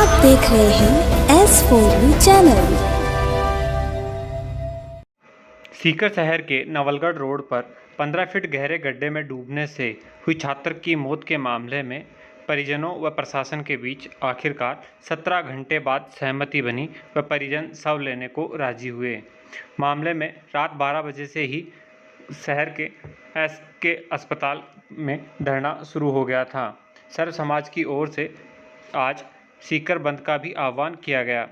आप देख रहे हैं S4U चैनल। सीकर शहर के नवलगढ़ रोड पर 15 फीट गहरे गड्ढे में डूबने से हुई छात्र की मौत के मामले में परिजनों व प्रशासन के बीच आखिरकार 17 घंटे बाद सहमति बनी व परिजन शव लेने को राजी हुए। मामले में रात 12 बजे से ही शहर के SK अस्पताल में धरना शुरू हो गया था। सर्व समाज की ओर से आज सीकर बंद का भी आह्वान किया गया।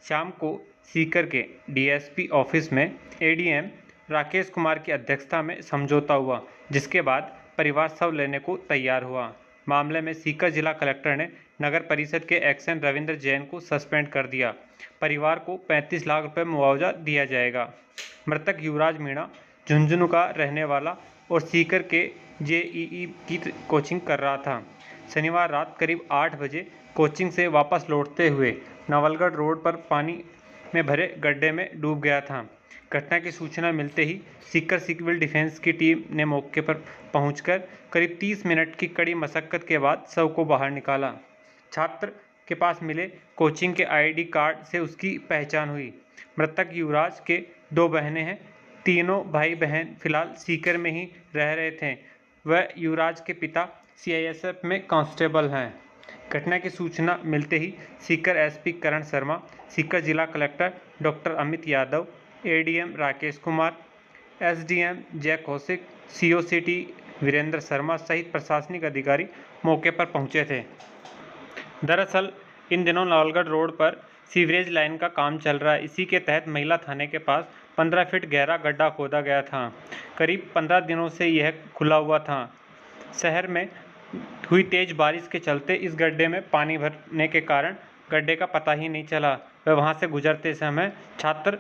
शाम को सीकर के DSP ऑफिस में ADM राकेश कुमार की अध्यक्षता में समझौता हुआ, जिसके बाद परिवार शव लेने को तैयार हुआ। मामले में सीकर जिला कलेक्टर ने नगर परिषद के एक्शन रविंद्र जैन को सस्पेंड कर दिया। परिवार को 35 लाख रुपए मुआवजा दिया जाएगा। मृतक युवराज मीणा झुंझुनू का रहने वाला और सीकर के JEE की कोचिंग कर रहा था। शनिवार रात करीब 8 बजे कोचिंग से वापस लौटते हुए नवलगढ़ रोड पर पानी में भरे गड्ढे में डूब गया था। घटना की सूचना मिलते ही सीकर सिविल डिफेंस की टीम ने मौके पर पहुंचकर करीब 30 मिनट की कड़ी मशक्कत के बाद शव को बाहर निकाला। छात्र के पास मिले कोचिंग के ID कार्ड से उसकी पहचान हुई। मृतक युवराज के 2 बहनें हैं। तीनों भाई बहन फिलहाल सीकर में ही रह रहे थे। वह युवराज के पिता CISF में कांस्टेबल हैं। घटना की सूचना मिलते ही सीकर SP करण शर्मा, सीकर जिला collector doctor Amit Yadav, ADM Rakesh Kumar, SDM जय कौशिक, COCT वीरेंद्र शर्मा सहित प्रशासनिक अधिकारी मौके पर पहुंचे थे। दरअसल इन दिनों नवलगढ़ रोड पर सीवरेज लाइन का काम चल रहा है। इसी के तहत महिला थाने के पास 15 फीट गहरा गड्ढा खोदा गया था। करीब 15 दिनों से यह खुला हुआ था। शहर में हुई तेज बारिश के चलते इस गड्ढे में पानी भरने के कारण गड्ढे का पता ही नहीं चला। वह वहां से गुजरते समय छात्र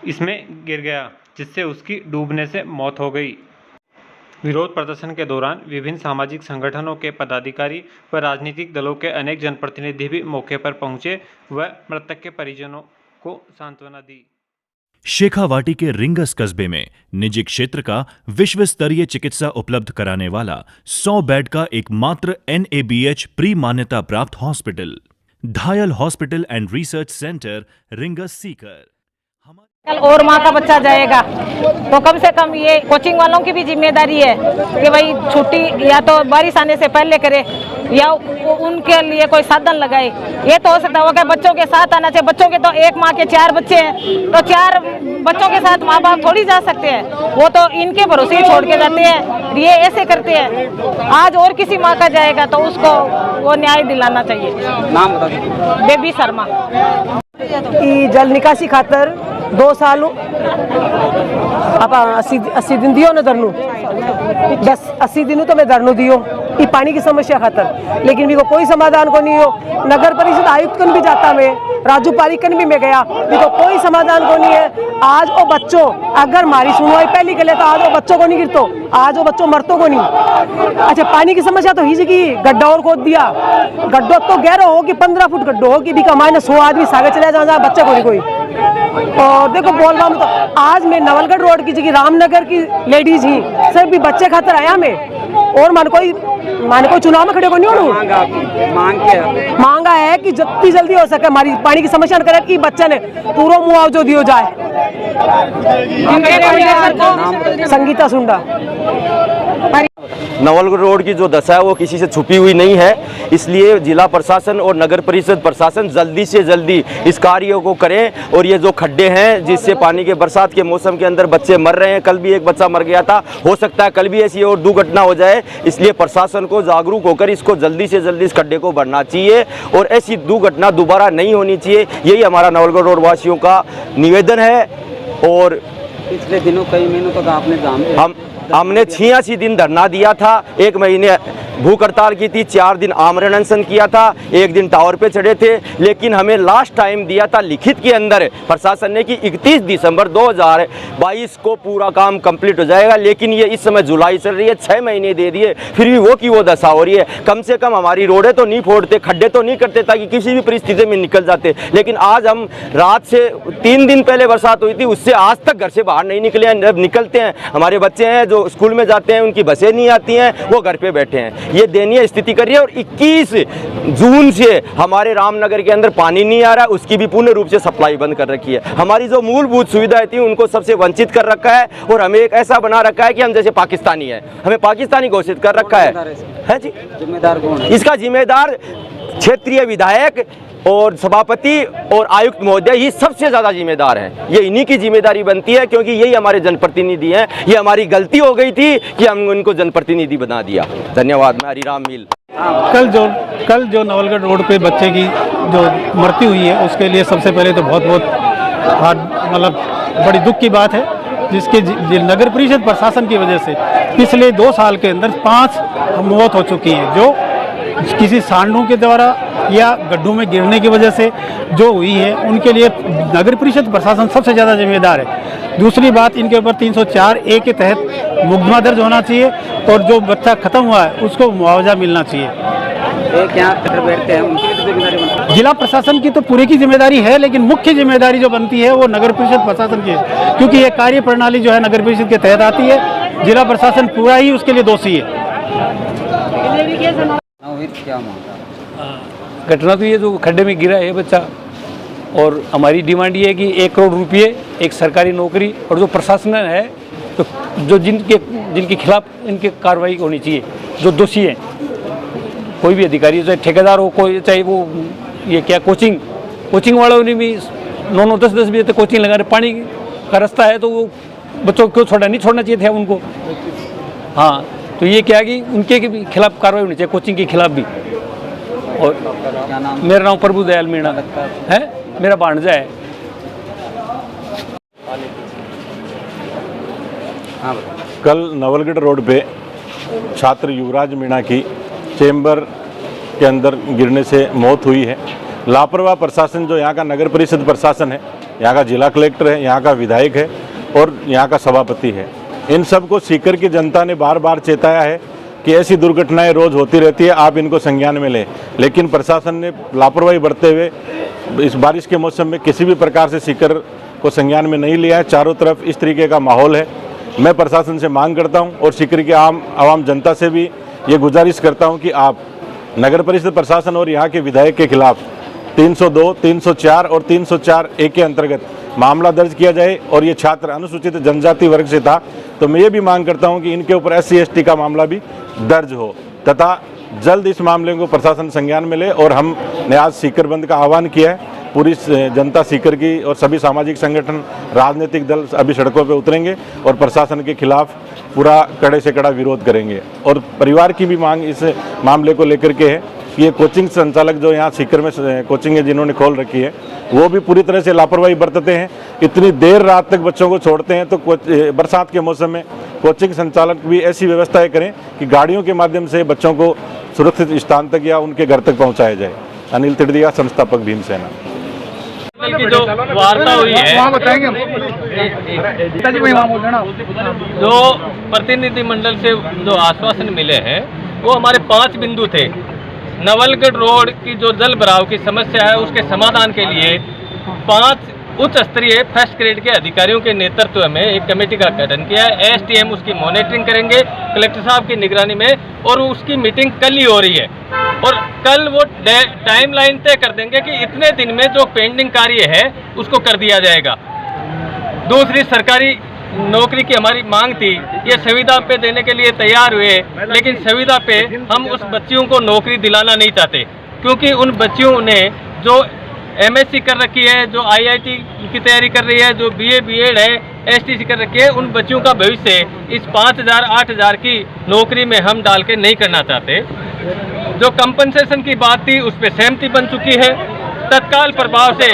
इसमें गिर गया, जिससे उसकी डूबने से मौत हो गई। विरोध प्रदर्शन के दौरान विभिन्न सामाजिक संगठनों के पदाधिकारी व राजनीतिक दलों के अनेक जनप्रतिनिधि भी मौके पर पहुंचे व मृतक के परिजनों को सांत्वना दी। शेखावाटी के रिंगस कस्बे में निजी क्षेत्र का विश्व स्तरीय चिकित्सा उपलब्ध कराने वाला 100 बेड का एकमात्र NABH प्री मान्यता प्राप्त hospital धायल hospital and research centre rings Sikar. कल और माँ का बच्चा जाएगा तो कम से कम ये कोचिंग वालों की भी जिम्मेदारी है कि भाई छुट्टी या तो बारिश आने से पहले करे या उनके लिए कोई साधन लगाए। ये तो हो सकता है बच्चों के साथ आना चाहिए। बच्चों के तो एक माँ के 4 बच्चे हैं, तो 4 बच्चों के साथ माँ बाप थोड़ी जा सकते हैं। वो तो इनके भरोसे ही छोड़ के जाते हैं। ये ऐसे करते हैं। आज और किसी माँ का जाएगा तो उसको वो न्याय दिलाना चाहिए। नाम बता दीजिए। बेबी शर्मा। जल निकासी खातर 2 साल आप 80 दिन दियो न धरनू 80 दिन तो मैं धरनू दियो ये पानी की समस्या खातर, लेकिन भी को कोई समाधान को नहीं हो। नगर परिषद आयुक्त कन भी जाता मैं, राजू पारिकन भी मैं गया, भी को कोई समाधान को नहीं है। आज वो बच्चों अगर मारी सुनवाई पहली कर ले तो आज वो बच्चों को नहीं गिरतो, आज वो बच्चों मरतो को नहीं। अच्छा पानी की समस्या तो ही की गड्ढा और खोद दिया। गड्ढो तो गहरा हो कि 15 फुट गड्ढो हो कि भी कमाए ना 100 आदमी सागे चले जा बच्चे को नहीं कोई। और देखो बोलवा में तो आज मैं नवलगढ़ रोड की जगह रामनगर की लेडीज ही सिर्फ भी बच्चे खातर आया मैं, और मान कोई चुनाव में खड़े को नहीं हो। मांगा है कि जितनी जल्दी हो सके हमारी पानी की समस्या करे कि बच्चे ने पूरा मुआवजा दिया जाए। संगीता सुंडा। नवलगढ़ रोड की जो दशा है वो किसी से छुपी हुई नहीं है, इसलिए जिला प्रशासन और नगर परिषद प्रशासन जल्दी से जल्दी इस कार्य को करें। और ये जो खड्डे हैं जिससे पानी के बरसात के मौसम के अंदर बच्चे मर रहे हैं, कल भी एक बच्चा मर गया था, हो सकता है कल भी ऐसी और दुर्घटना हो जाए, इसलिए प्रशासन को जागरूक होकर इसको जल्दी से जल्दी इस खड्डे को भरना चाहिए और ऐसी दुर्घटना दोबारा नहीं होनी चाहिए। यही हमारा नवलगढ़ रोड वासियों का निवेदन है। और पिछले दिनों कई महीनों तक आपने हमने 86 दिन धरना दिया था, 1 महीने भूख हड़ताल की थी, 4 दिन आमरण अनशन किया था, 1 दिन टावर पे चढ़े थे, लेकिन हमें लास्ट टाइम दिया था लिखित के अंदर प्रशासन ने कि 31 दिसंबर 2022 को पूरा काम कंप्लीट हो जाएगा, लेकिन ये इस समय जुलाई चल रही है, 6 महीने दे दिए, फिर भी वो की वो दशा हो रही है। कम से कम हमारी रोडें तो नहीं फोड़ते, खड्डे तो नहीं करते ताकि किसी भी परिस्थिति में निकल जाते, लेकिन आज हम रात से 3 दिन पहले बरसात हुई थी, उससे आज तक घर से बाहर नहीं निकले हैं। जब निकलते हैं हमारे बच्चे हैं जो जो स्कूल में जाते हैं उनकी बसें नहीं आती हैं, वो घर पे बैठे हैं। ये दयनीय स्थिति कर रही है। और 21 जून से हमारे रामनगर के अंदर पानी नहीं आ रहा, उसकी भी पूर्ण रूप से सप्लाई बंद कर रखी है। हमारी जो मूलभूत सुविधाएं थी उनको सबसे वंचित कर रखा है और हमें एक ऐसा बना रखा है कि हम जैसे पाकिस्तानी है, हमें पाकिस्तानी घोषित कर रखा है जी। जिम्मेदार कौन है इसका जिम्मेदार क्षेत्रीय विधायक और सभापति और आयुक्त महोदय ही सबसे ज़्यादा जिम्मेदार हैं। ये इन्हीं की जिम्मेदारी बनती है, क्योंकि यही हमारे जनप्रतिनिधि हैं। ये हमारी गलती हो गई थी कि हम उनको जनप्रतिनिधि बना दिया। धन्यवाद। मैं हरिराम मील। कल जो नवलगढ़ रोड पे बच्चे की जो मृत्यु हुई है, उसके लिए सबसे पहले तो बहुत मतलब बड़ी दुख की बात है, जिसके नगर परिषद प्रशासन की वजह से पिछले 2 साल के अंदर 5 मौत हो चुकी है, जो किसी सांडों के द्वारा या गड्ढों में गिरने की वजह से जो हुई है। उनके लिए नगर परिषद प्रशासन सबसे ज़्यादा जिम्मेदार है। दूसरी बात, इनके ऊपर 304A के तहत मुकदमा दर्ज होना चाहिए और जो बच्चा खत्म हुआ है उसको मुआवजा मिलना चाहिए। बैठते हैं उनकी तो जिम्मेदारी बनती है। जिला प्रशासन की तो पूरी की जिम्मेदारी है, लेकिन मुख्य जिम्मेदारी जो बनती है वो नगर परिषद प्रशासन की है, क्योंकि ये कार्य प्रणाली जो है नगर परिषद के तहत आती है। जिला प्रशासन पूरा ही उसके लिए दोषी है। क्या मांगा? घटना तो ये जो खड्डे में गिरा है बच्चा, और हमारी डिमांड ये है कि 1 करोड़ रुपये, एक सरकारी नौकरी, और जो प्रशासन है तो जो जिनके खिलाफ इनकी कार्रवाई होनी चाहिए, जो दोषी हैं। कोई भी अधिकारी, चाहे ठेकेदार हो, कोई चाहे वो ये क्या कोचिंग वालों ने भी 9-9, 10-10 बजे तक कोचिंग लगा रहे। पानी का रास्ता है तो वो बच्चों को नहीं छोड़ना चाहिए था उनको। हाँ, तो ये क्या कि उनके भी खिलाफ कार्रवाई होनी चाहिए, कोचिंग के खिलाफ भी। और क्या नाम? मेरा नाम प्रभु दयाल मीणा है, मेरा भांजा है। कल नवलगढ़ रोड पे छात्र युवराज मीणा की चेंबर के अंदर गिरने से मौत हुई है। लापरवाह प्रशासन, जो यहाँ का नगर परिषद प्रशासन है, यहाँ का जिला कलेक्टर है, यहाँ का विधायक है और यहाँ का सभापति है, इन सब को सीकर की जनता ने बार बार चेताया है कि ऐसी दुर्घटनाएं रोज होती रहती है, आप इनको संज्ञान में लें। लेकिन प्रशासन ने लापरवाही बरतते हुए इस बारिश के मौसम में किसी भी प्रकार से सीकर को संज्ञान में नहीं लिया है। चारों तरफ इस तरीके का माहौल है। मैं प्रशासन से मांग करता हूं और सीकर के आवाम जनता से भी ये गुजारिश करता हूं कि आप नगर परिषद प्रशासन और यहाँ के विधायक के खिलाफ 302, 304 और 304A के अंतर्गत मामला दर्ज किया जाए। और ये छात्र अनुसूचित जनजाति वर्ग से था, तो मैं ये भी मांग करता हूं कि इनके ऊपर SC ST का मामला भी दर्ज हो तथा जल्द इस मामले को प्रशासन संज्ञान में ले। और हमने आज सीकर बंद का आह्वान किया है। पूरी जनता सीकर की और सभी सामाजिक संगठन, राजनीतिक दल अभी सड़कों पर उतरेंगे और प्रशासन के खिलाफ पूरा कड़े से कड़ा विरोध करेंगे। और परिवार की भी मांग इस मामले को लेकर के है कि ये कोचिंग संचालक जो यहाँ सीकर में कोचिंग है जिन्होंने खोल रखी है, वो भी पूरी तरह से लापरवाही बरतते हैं। इतनी देर रात तक बच्चों को छोड़ते हैं। तो बरसात के मौसम में कोचिंग संचालक भी ऐसी व्यवस्थाएं करें कि गाड़ियों के माध्यम से बच्चों को सुरक्षित स्थान तक या उनके घर तक पहुँचाया जाए। अनिल तिड़दिया, संस्थापक भीमसेना। की जो वार्ता हुई है, जो प्रतिनिधि मंडल से जो आश्वासन मिले हैं वो हमारे 5 बिंदु थे। नवलगढ़ रोड की जो जल भराव की समस्या है उसके समाधान के लिए 5 उच्च स्तरीय फर्स्ट ग्रेड के अधिकारियों के नेतृत्व में एक कमेटी का गठन किया है। SDM उसकी मॉनिटरिंग करेंगे कलेक्टर साहब की निगरानी में, और उसकी मीटिंग कल ही हो रही है। और कल वो टाइमलाइन तय कर देंगे कि इतने दिन में जो पेंडिंग कार्य है उसको कर दिया जाएगा। दूसरी, सरकारी नौकरी की हमारी मांग थी, ये संविदा पे देने के लिए तैयार हुए, लेकिन संविदा पे हम उस बच्चियों को नौकरी दिलाना नहीं चाहते, क्योंकि उन बच्चियों ने जो MSc कर रखी है, जो IIT की तैयारी कर रही है, जो BA B.Ed है, STC कर रखी है, उन बच्चियों का भविष्य इस 5,000 8,000 की नौकरी में हम डाल के नहीं करना चाहते। जो कंपनसेशन की बात थी उस पर सहमति बन चुकी है। तत्काल प्रभाव से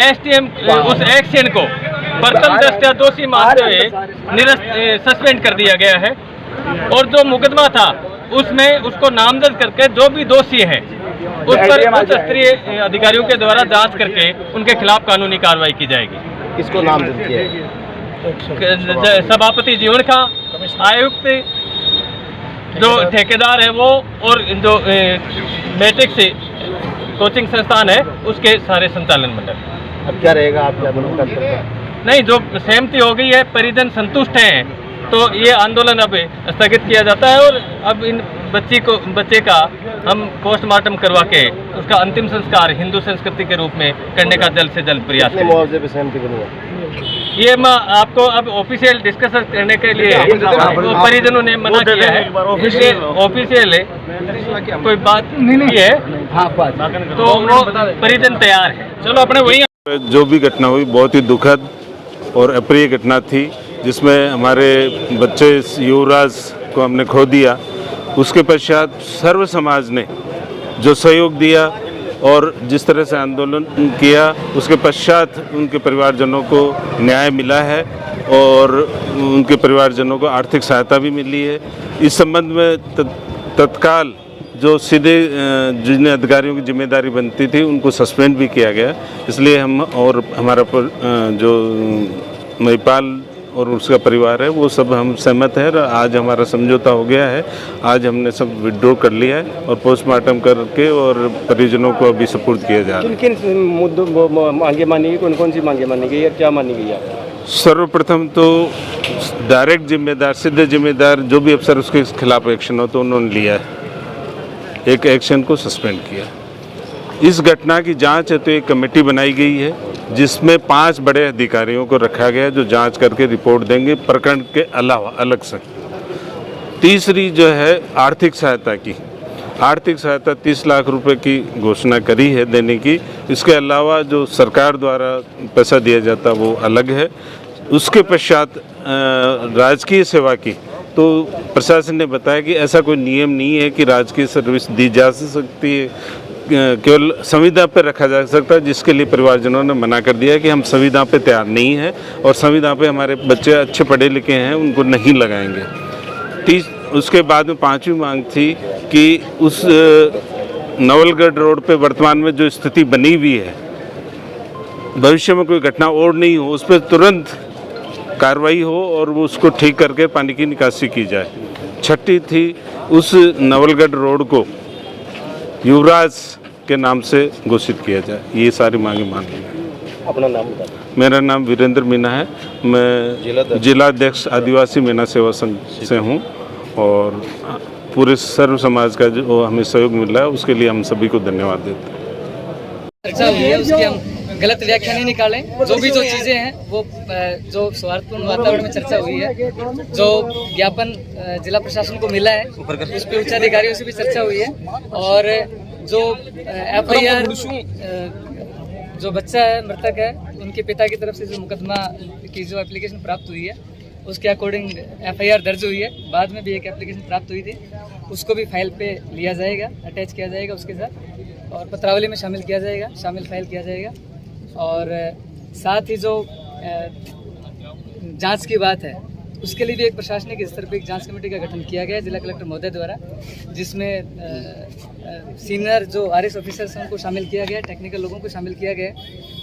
SDM उस एक्शन को प्रथम दृष्टया दोषी मानते हुए सस्पेंड कर दिया गया है। और जो मुकदमा था उसमें उसको नामजद करके जो भी दोषी हैं उस पर उच्च स्तरीय अधिकारियों के द्वारा जांच करके उनके खिलाफ कानूनी कार्रवाई की जाएगी। किसको नामजद किया है? सभापति जीवन का, आयुक्त, जो ठेकेदार है वो, और जो मैट्रिक से कोचिंग संस्थान है उसके सारे संचालन मंडल। अब क्या रहेगा? आप क्या नहीं, जो सहमति हो गई है, परिजन संतुष्ट हैं तो ये आंदोलन अब स्थगित किया जाता है और अब इन बच्चे का हम पोस्टमार्टम करवा के उसका अंतिम संस्कार हिंदू संस्कृति के रूप में करने का जल्द से जल्द प्रयास करें। ये मैं आपको अब ऑफिशियल डिस्कस करने के लिए तो परिजनों ने मना किया है, इसलिए ऑफिशियल कोई बात नहीं है, तो वो परिजन तैयार है। चलो अपने वही जो भी घटना हुई बहुत ही दुखद और अप्रिय घटना थी, जिसमें हमारे बच्चे युवराज को हमने खो दिया। उसके पश्चात सर्व समाज ने जो सहयोग दिया और जिस तरह से आंदोलन किया, उसके पश्चात उनके परिवारजनों को न्याय मिला है और उनके परिवारजनों को आर्थिक सहायता भी मिली है। इस संबंध में तत्काल जो सीधे जिन अधिकारियों की जिम्मेदारी बनती थी उनको सस्पेंड भी किया गया। इसलिए हम और हमारा जो महिपाल और उसका परिवार है वो सब हम सहमत है। आज हमारा समझौता हो गया है, आज हमने सब विड्रॉ कर लिया है और पोस्टमार्टम करके और परिजनों को अभी सपुर्द किया जा रहा है। किन मुद्दों मांगे मानी गई, कौन कौन सी मांगे मानी गई है, क्या मानी गई है? सर्वप्रथम तो डायरेक्ट जिम्मेदार, सीधे जिम्मेदार जो भी अफसर उसके खिलाफ एक्शन हो तो उन्होंने लिया है, एक एक्शन को सस्पेंड किया। इस घटना की जांच है तो एक कमेटी बनाई गई है जिसमें 5 बड़े अधिकारियों को रखा गया है जो जांच करके रिपोर्ट देंगे प्रकरण के अलावा अलग से। तीसरी जो है आर्थिक सहायता की, आर्थिक सहायता 30 लाख रुपए की घोषणा करी है देने की। इसके अलावा जो सरकार द्वारा पैसा दिया जाता वो अलग है। उसके पश्चात राजकीय सेवा की तो प्रशासन ने बताया कि ऐसा कोई नियम नहीं है कि राजकीय सर्विस दी जा सकती है, केवल संविदा पे रखा जा सकता है, जिसके लिए परिवारजनों ने मना कर दिया कि हम संविदा पे तैयार नहीं हैं और संविदा पे हमारे बच्चे अच्छे पढ़े लिखे हैं उनको नहीं लगाएंगे। उसके बाद में 5वीं मांग थी कि उस नवलगढ़ रोड पे वर्तमान में जो स्थिति बनी हुई है, भविष्य में कोई घटना और नहीं हो, उस पर तुरंत कार्रवाई हो और वो उसको ठीक करके पानी की निकासी की जाए। छठी थी उस नवलगढ़ रोड को युवराज के नाम से घोषित किया जाए। ये सारी मांगे मान ली। अपना नाम बता। मेरा नाम वीरेंद्र मीना है, मैं जिलाध्यक्ष आदिवासी मीना सेवा संघ से हूँ और पूरे सर्व समाज का जो हमें सहयोग मिल रहा है उसके लिए हम सभी को धन्यवाद देते हैं। उसकी हम गलत व्याख्या नहीं निकालें। जो भी जो चीज़ें हैं वो जो सौहार्दपूर्ण वातावरण में चर्चा हुई है, जो ज्ञापन जिला प्रशासन को मिला है उस पर उच्च अधिकारियों से भी चर्चा हुई है और जो FIR जो बच्चा है मृतक है उनके पिता की तरफ से जो मुकदमा की जो एप्लीकेशन प्राप्त हुई है उसके अकॉर्डिंग FIR दर्ज हुई है। बाद में भी एक एप्लीकेशन प्राप्त हुई थी, उसको भी फाइल पे लिया जाएगा, अटैच किया जाएगा उसके साथ और पत्रावली में शामिल फाइल किया जाएगा। और साथ ही जो जांच की बात है उसके लिए भी एक प्रशासनिक स्तर पर एक जांच कमेटी का गठन किया गया है जिला कलेक्टर महोदय द्वारा, जिसमें सीनियर जो RS ऑफिसर्स हैं उनको शामिल किया गया है, टेक्निकल लोगों को शामिल किया गया है।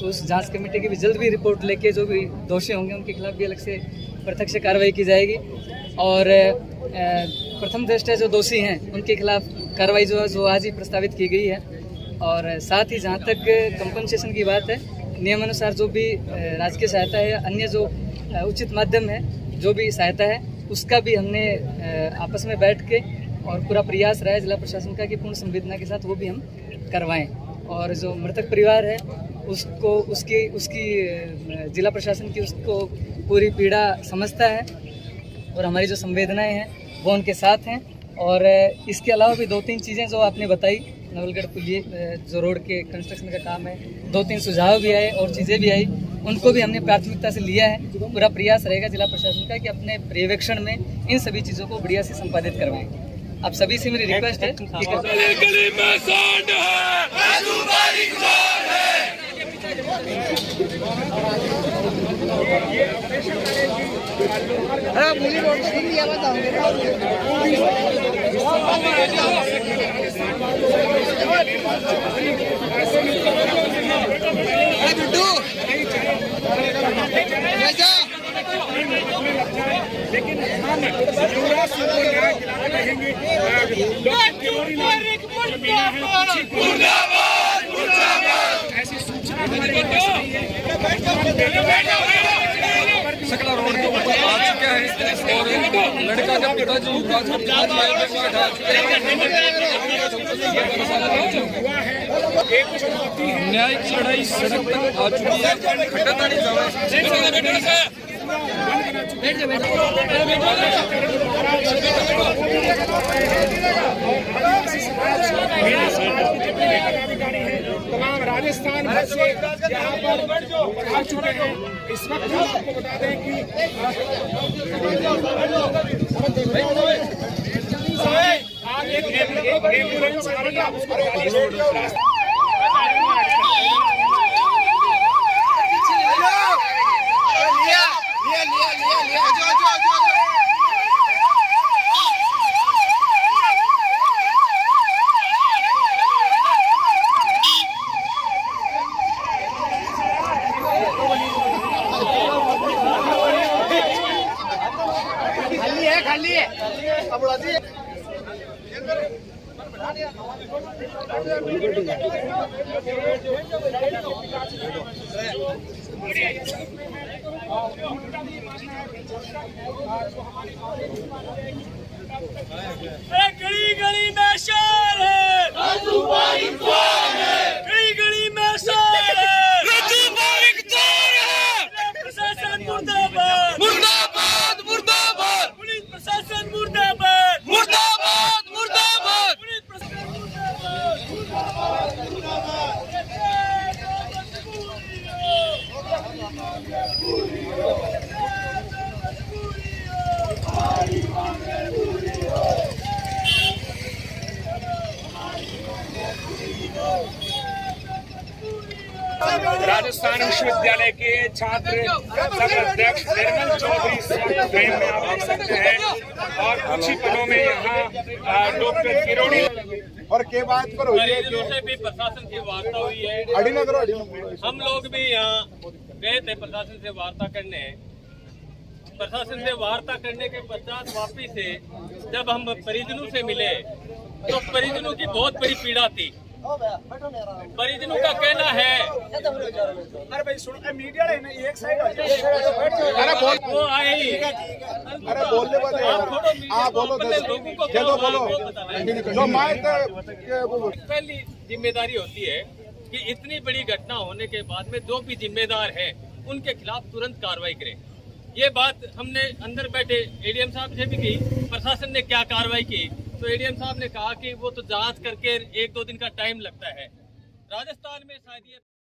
तो उस जांच कमेटी की भी जल्द भी रिपोर्ट लेके जो भी दोषी होंगे उनके खिलाफ भी अलग से प्रत्यक्ष कार्रवाई की जाएगी और प्रथम दृष्टया जो दोषी हैं उनके खिलाफ कार्रवाई जो आज ही प्रस्तावित की गई है। और साथ ही जहाँ तक कंपनसेशन की बात है, नियमानुसार जो भी राजकीय सहायता है या अन्य जो उचित माध्यम है जो भी सहायता है उसका भी हमने आपस में बैठ के और पूरा प्रयास रहा है जिला प्रशासन का कि पूर्ण संवेदना के साथ वो भी हम करवाएं। और जो मृतक परिवार है उसको उसकी जिला प्रशासन की उसको पूरी पीड़ा समझता है और हमारी जो संवेदनाएं हैं वो उनके साथ हैं। और इसके अलावा भी 2-3 चीज़ें जो आपने बताई, नवलगढ़ पुलिये जो रोड के कंस्ट्रक्शन का काम है, 2-3 सुझाव भी आए और चीज़ें भी आई, उनको भी हमने प्राथमिकता से लिया है। पूरा प्रयास रहेगा जिला प्रशासन का कि अपने पर्यवेक्षण में इन सभी चीज़ों को बढ़िया से संपादित करवाएं। आप सभी से मेरी रिक्वेस्ट है सकला रोड के ऊपर आ चुका है और लड़का का पिताजी न्यायिक लड़ाई सड़क तक आ चुकी तमाम राजस्थान भर से यहाँ पर आ चुके हैं। इस वक्त हम आपको बता दें कि एक एम्बुलेंस आ रही है, आप उसको खाली है गली गली में शहर है, गली गली में शहर है, प्रशासन मुर्दाबाद मुर्दाबाद मुर्दाबाद, पुलिस प्रशासन मुर्दाबाद मुर्दाबाद मुर्दाबाद, पुलिस प्रशासन मुर्दाबाद राजस्थान विश्वविद्यालय के छात्र संघ अध्यक्ष निर्मल चौधरी फ्रेम में आप देख सकते हैं और कुछ ही पलों में यहाँ डॉक्टर किरोड़ी और के बात पर हुई है से भी प्रशासन से वार्ता हुई है। हम लोग भी यहाँ गए थे प्रशासन से वार्ता करने। प्रशासन से वार्ता करने के पश्चात वापिस से जब हम परिजनों से मिले तो परिजनों की बहुत बड़ी पीड़ा थी। परिजनों का कहना है, अरे भाई सुनो, मीडिया एक साइड वो आई, अरे बोलने वाले आप बोलो, पहली जिम्मेदारी होती है कि इतनी बड़ी घटना होने के बाद में जो भी जिम्मेदार है उनके खिलाफ तुरंत कार्रवाई करें। ये बात हमने अंदर बैठे एडीएम साहब से भी की, प्रशासन ने क्या कार्रवाई की तो एडीएम साहब ने कहा कि वो तो जांच करके 1-2 दिन का टाइम लगता है। राजस्थान में शायद ये